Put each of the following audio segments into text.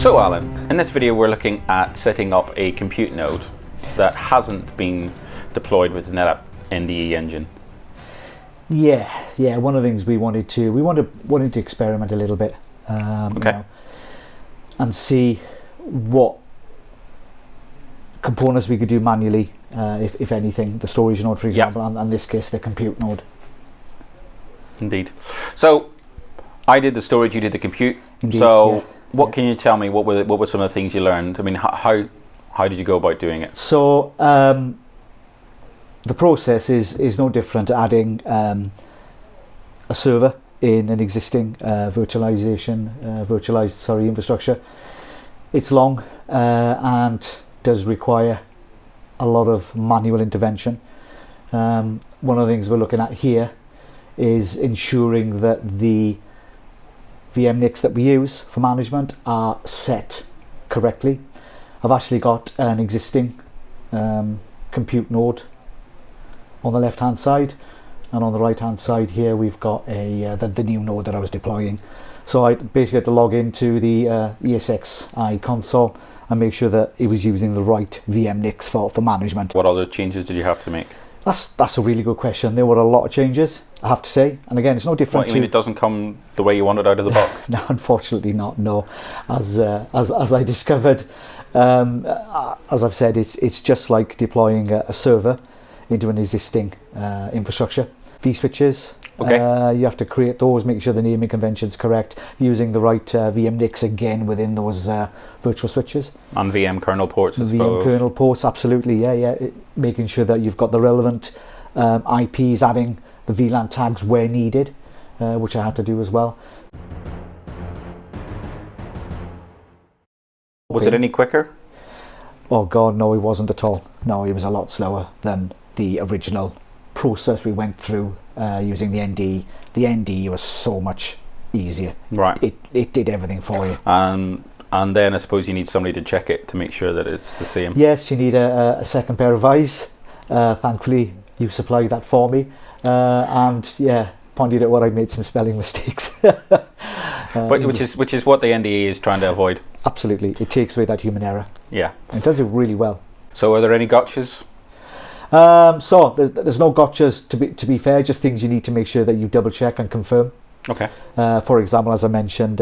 So Alan, in this video we're looking at setting up a compute node that hasn't been deployed with the NetApp NDE engine. Yeah. One of the things we wanted to experiment a little bit, Okay. And see what components we could do manually, if anything, the storage node, for example, and in this case the compute node. Indeed. So I did the storage, you did the compute. Indeed, so what can you tell me? What were some of the things you learned? I mean, how did you go about doing it? So the process is no different to adding a server in an existing virtualized infrastructure. It's long and does require a lot of manual intervention. One of the things we're looking at here is ensuring that the VM NICs that we use for management are set correctly. I've actually got an existing compute node on the left hand side, and on the right hand side here we've got the new node that I was deploying. So I basically had to log into the ESXi console and make sure that it was using the right VM NICs for management. What other changes did you have to make? That's a really good question. There were a lot of changes, I have to say, and again, it's no different. What, you mean it doesn't come the way you want it out of the box? No, unfortunately not. No, as I discovered, as I've said, it's just like deploying a server into an existing infrastructure. vSwitches. Okay. You have to create those, make sure the naming convention is correct, using the right VM NICs again within those virtual switches. And VM kernel ports, I suppose. VM kernel ports, absolutely, yeah. Making sure that you've got the relevant IPs, adding the VLAN tags where needed, which I had to do as well. Was it any quicker? Oh God, no, it wasn't at all. No, it was a lot slower than the original process we went through using the NDE. The NDE was so much easier. Right. It did everything for you. And then I suppose you need somebody to check it to make sure that it's the same. Yes, you need a second pair of eyes. Thankfully, you supplied that for me. And yeah, pointed out what I made some spelling mistakes. But which is what the NDE is trying to avoid. Absolutely, it takes away that human error. Yeah. And it does it really well. So are there any gotchas? So there's no gotchas, to be fair, just things you need to make sure that you double check and confirm. Okay. For example, as I mentioned,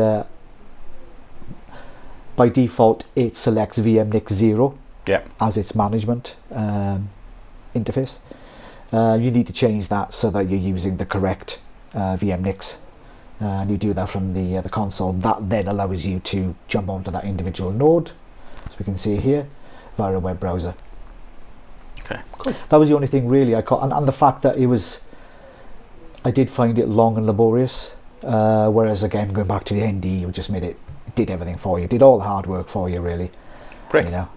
by default it selects VM NIC 0 as its management interface. You need to change that so that you're using the correct VM NICs, and you do that from the console. That then allows you to jump onto that individual node, as we can see here, via a web browser. Okay, cool. That was the only thing really I caught, and the fact that I did find it long and laborious, whereas again, going back to the NDE, it just did everything for you, did all the hard work for you, really. Great. You know.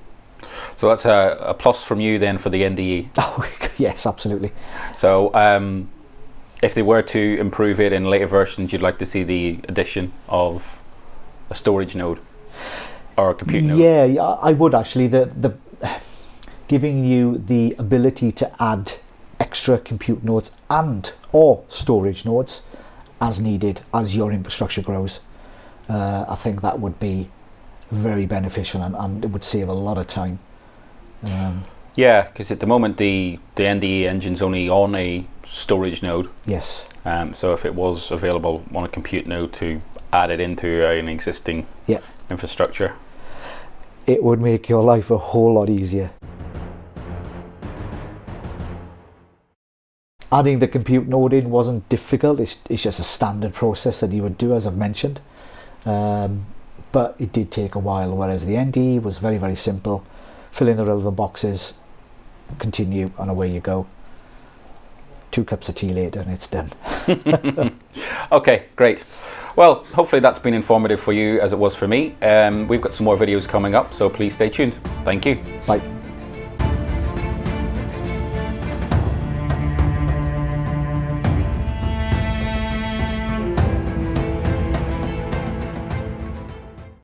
So that's a plus from you then for the NDE. Oh yes, absolutely. So if they were to improve it in later versions, you'd like to see the addition of a storage node or a compute node? Yeah, I would actually. The giving you the ability to add extra compute nodes or storage nodes as needed as your infrastructure grows. I think that would be very beneficial, and it would save a lot of time. Yeah, because at the moment the NDE engine's only on a storage node. Yes. So if it was available on a compute node to add it into an existing infrastructure, it would make your life a whole lot easier. Adding the compute node in wasn't difficult. It's just a standard process that you would do, as I've mentioned. But it did take a while, whereas the NDE was very, very simple. Fill in the relevant boxes, continue, and away you go. 2 cups of tea later and it's done. Okay, great. Well, hopefully that's been informative for you as it was for me. We've got some more videos coming up, so please stay tuned. Thank you. Bye.